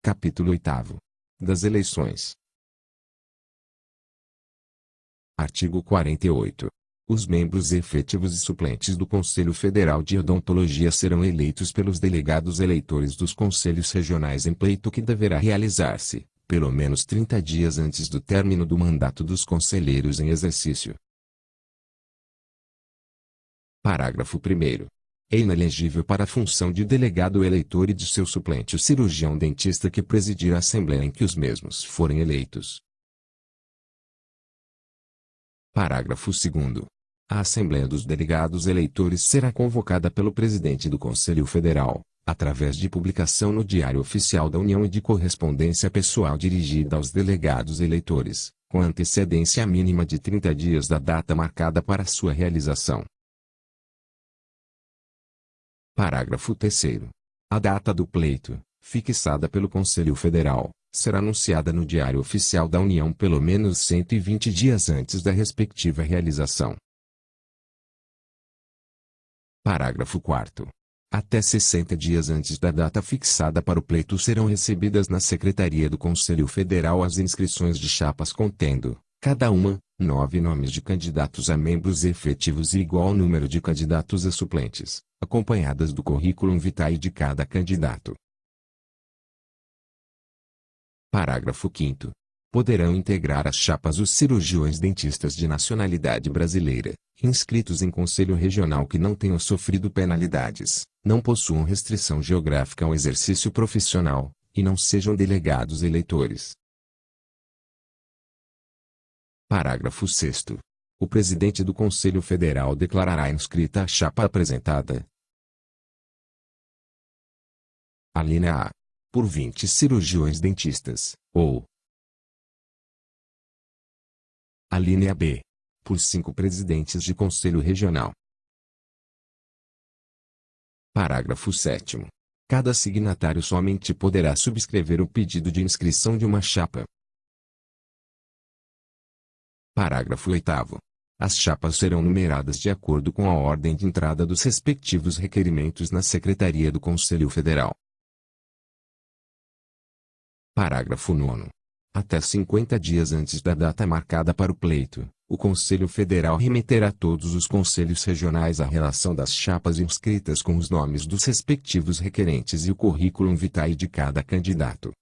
Capítulo 8. Das eleições. Artigo 48. Os membros efetivos e suplentes do Conselho Federal de Odontologia serão eleitos pelos delegados eleitores dos conselhos regionais em pleito que deverá realizar-se, pelo menos 30 dias antes do término do mandato dos conselheiros em exercício. Parágrafo 1º. É inelegível para a função de delegado eleitor e de seu suplente o cirurgião dentista que presidir a Assembleia em que os mesmos forem eleitos. Parágrafo 2º. A Assembleia dos Delegados Eleitores será convocada pelo Presidente do Conselho Federal, através de publicação no Diário Oficial da União e de correspondência pessoal dirigida aos delegados eleitores, com antecedência mínima de 30 dias da data marcada para sua realização. Parágrafo 3º. A data do pleito, fixada pelo Conselho Federal, será anunciada no Diário Oficial da União pelo menos 120 dias antes da respectiva realização. Parágrafo 4º. Até 60 dias antes da data fixada para o pleito serão recebidas na Secretaria do Conselho Federal as inscrições de chapas contendo, cada uma, 9 nomes de candidatos a membros efetivos e igual número de candidatos a suplentes, acompanhadas do currículo vitae de cada candidato. Parágrafo 5º. Poderão integrar as chapas os cirurgiões dentistas de nacionalidade brasileira, inscritos em conselho regional que não tenham sofrido penalidades, não possuam restrição geográfica ao exercício profissional, e não sejam delegados eleitores. Parágrafo 6º. O presidente do Conselho Federal declarará inscrita a chapa apresentada. Alínea A. Por 20 cirurgiões dentistas, ou. Alínea B. Por 5 presidentes de Conselho Regional. Parágrafo 7º. Cada signatário somente poderá subscrever o pedido de inscrição de uma chapa. Parágrafo 8º. As chapas serão numeradas de acordo com a ordem de entrada dos respectivos requerimentos na Secretaria do Conselho Federal. Parágrafo 9º. Até 50 dias antes da data marcada para o pleito, o Conselho Federal remeterá a todos os conselhos regionais a relação das chapas inscritas com os nomes dos respectivos requerentes e o currículo vitae de cada candidato.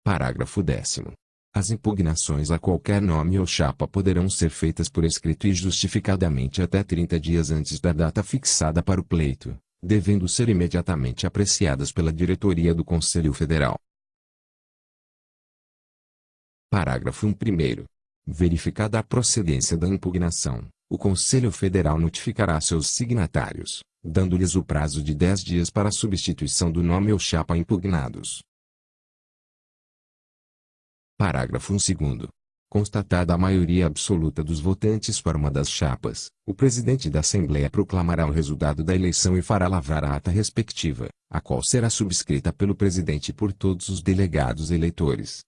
Parágrafo 10º. As impugnações a qualquer nome ou chapa poderão ser feitas por escrito e justificadamente até 30 dias antes da data fixada para o pleito, devendo ser imediatamente apreciadas pela diretoria do Conselho Federal. Parágrafo 1º. Verificada a procedência da impugnação, o Conselho Federal notificará seus signatários, dando-lhes o prazo de 10 dias para a substituição do nome ou chapa impugnados. Parágrafo 2º. Constatada a maioria absoluta dos votantes para uma das chapas, o presidente da Assembleia proclamará o resultado da eleição e fará lavrar a ata respectiva, a qual será subscrita pelo presidente e por todos os delegados eleitores.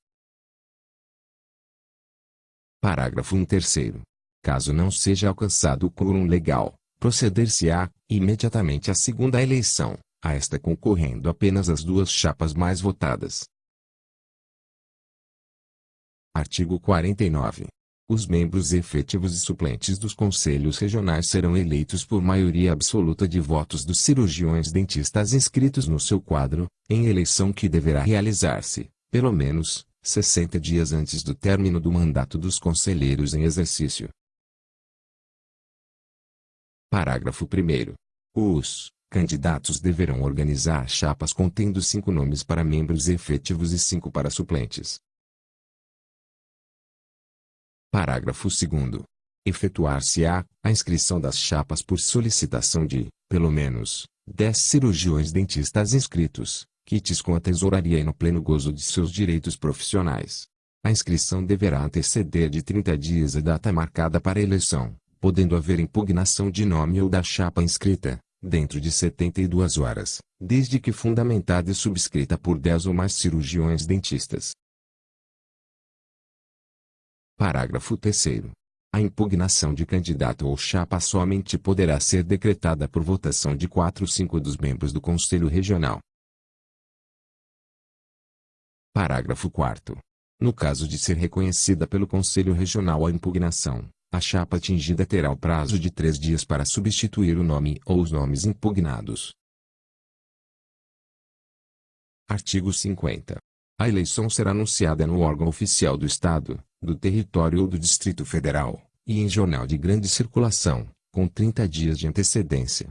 Parágrafo 3º. Caso não seja alcançado o quórum legal, proceder-se-á, imediatamente à segunda eleição, a esta concorrendo apenas as 2 chapas mais votadas. Artigo 49. Os membros efetivos e suplentes dos conselhos regionais serão eleitos por maioria absoluta de votos dos cirurgiões dentistas inscritos no seu quadro, em eleição que deverá realizar-se, pelo menos, 60 dias antes do término do mandato dos conselheiros em exercício. Parágrafo 1º. Os candidatos deverão organizar chapas contendo 5 nomes para membros efetivos e 5 para suplentes. Parágrafo 2º. Efetuar-se-á a inscrição das chapas por solicitação de, pelo menos, 10 cirurgiões dentistas inscritos, quites com a tesouraria e no pleno gozo de seus direitos profissionais. A inscrição deverá anteceder de 30 dias a data marcada para a eleição, podendo haver impugnação de nome ou da chapa inscrita, dentro de 72 horas, desde que fundamentada e subscrita por 10 ou mais cirurgiões dentistas. Parágrafo 3º. A impugnação de candidato ou chapa somente poderá ser decretada por votação de 4/5 dos membros do Conselho Regional. Parágrafo 4º. No caso de ser reconhecida pelo Conselho Regional a impugnação, a chapa atingida terá o prazo de 3 dias para substituir o nome ou os nomes impugnados. Artigo 50. A eleição será anunciada no órgão oficial do Estado, do Território ou do Distrito Federal, e em jornal de grande circulação, com 30 dias de antecedência.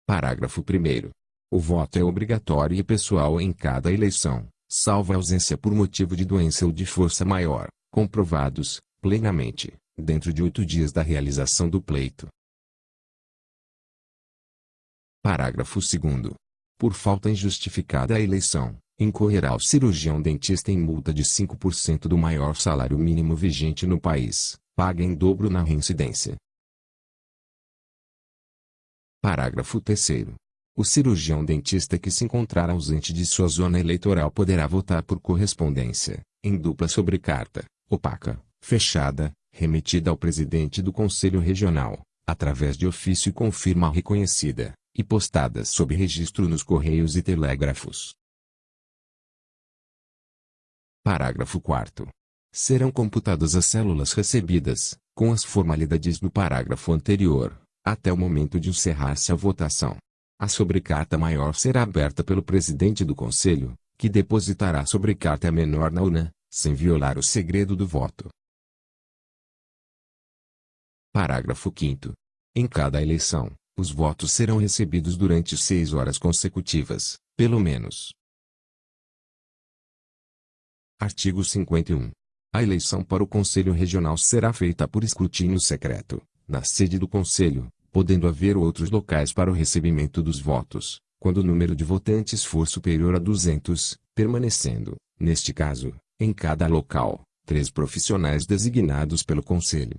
Parágrafo 1º. O voto é obrigatório e pessoal em cada eleição, salvo a ausência por motivo de doença ou de força maior, comprovados, plenamente, dentro de 8 dias da realização do pleito. Parágrafo 2º. Por falta injustificada à eleição, incorrerá o cirurgião dentista em multa de 5% do maior salário mínimo vigente no país, paga em dobro na reincidência. Parágrafo 3º. O cirurgião dentista que se encontrar ausente de sua zona eleitoral poderá votar por correspondência, em dupla sobrecarta, opaca, fechada, remetida ao presidente do Conselho Regional, através de ofício com firma reconhecida, e postadas sob registro nos Correios e Telégrafos. Parágrafo 4º. Serão computadas as células recebidas, com as formalidades do parágrafo anterior, até o momento de encerrar-se a votação. A sobrecarta maior será aberta pelo presidente do Conselho, que depositará a sobrecarta menor na urna, sem violar o segredo do voto. Parágrafo 5º. Em cada eleição, os votos serão recebidos durante 6 horas consecutivas, pelo menos. Artigo 51. A eleição para o Conselho Regional será feita por escrutínio secreto, na sede do Conselho, podendo haver outros locais para o recebimento dos votos, quando o número de votantes for superior a 200, permanecendo, neste caso, em cada local, 3 profissionais designados pelo Conselho.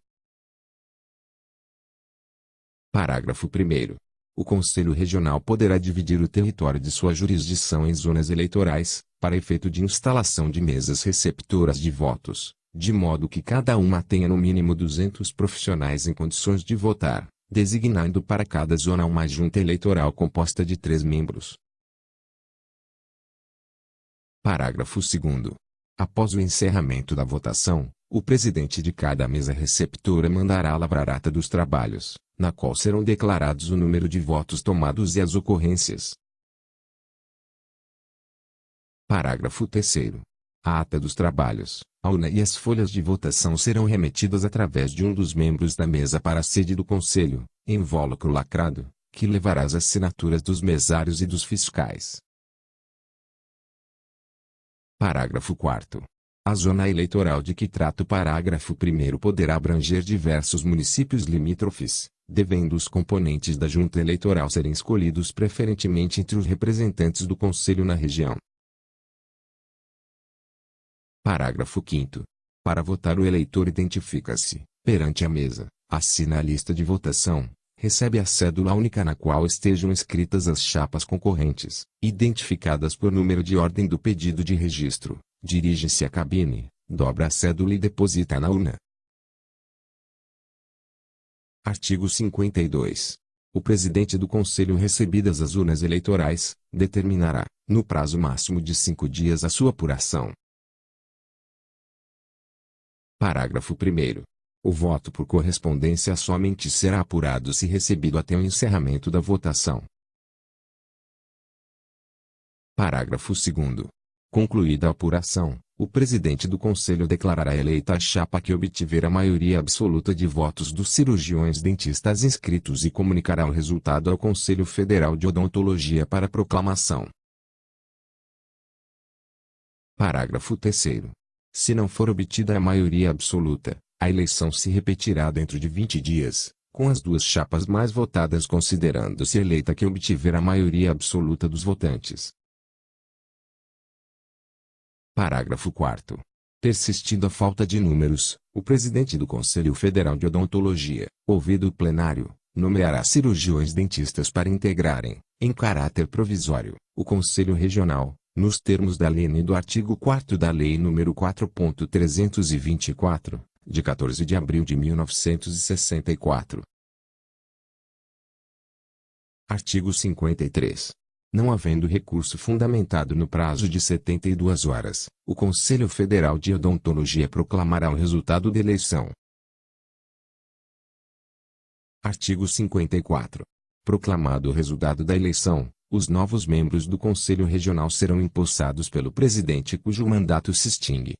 Parágrafo 1º. O Conselho Regional poderá dividir o território de sua jurisdição em zonas eleitorais, para efeito de instalação de mesas receptoras de votos, de modo que cada uma tenha no mínimo 200 profissionais em condições de votar, designando para cada zona uma junta eleitoral composta de 3 membros. Parágrafo 2º. Após o encerramento da votação, o presidente de cada mesa receptora mandará lavrar ata dos trabalhos, na qual serão declarados o número de votos tomados e as ocorrências. Parágrafo 3º. A ata dos trabalhos, a urna e as folhas de votação serão remetidas através de um dos membros da mesa para a sede do Conselho, invólucro lacrado, que levará as assinaturas dos mesários e dos fiscais. Parágrafo 4º. A zona eleitoral de que trata o parágrafo 1º poderá abranger diversos municípios limítrofes, devendo os componentes da junta eleitoral serem escolhidos preferentemente entre os representantes do Conselho na região. Parágrafo 5º. Para votar o eleitor identifica-se, perante a mesa, assina a lista de votação, recebe a cédula única na qual estejam escritas as chapas concorrentes, identificadas por número de ordem do pedido de registro, dirige-se à cabine, dobra a cédula e deposita na urna. Artigo 52. O presidente do Conselho, recebidas as urnas eleitorais, determinará, no prazo máximo de 5 dias, a sua apuração. Parágrafo 1º. O voto por correspondência somente será apurado se recebido até o encerramento da votação. Parágrafo 2º. Concluída a apuração, o presidente do Conselho declarará eleita a chapa que obtiver a maioria absoluta de votos dos cirurgiões dentistas inscritos e comunicará o resultado ao Conselho Federal de Odontologia para proclamação. Parágrafo 3º. Se não for obtida a maioria absoluta, a eleição se repetirá dentro de 20 dias, com as 2 chapas mais votadas considerando-se eleita que obtiver a maioria absoluta dos votantes. Parágrafo 4º. Persistindo a falta de números, o presidente do Conselho Federal de Odontologia, ouvido o plenário, nomeará cirurgiões dentistas para integrarem, em caráter provisório, o Conselho Regional, nos termos da lei do artigo 4º da Lei nº 4.324, de 14 de abril de 1964. Artigo 53. Não havendo recurso fundamentado no prazo de 72 horas, o Conselho Federal de Odontologia proclamará o resultado da eleição. Artigo 54. Proclamado o resultado da eleição, os novos membros do Conselho Regional serão empossados pelo presidente cujo mandato se extingue.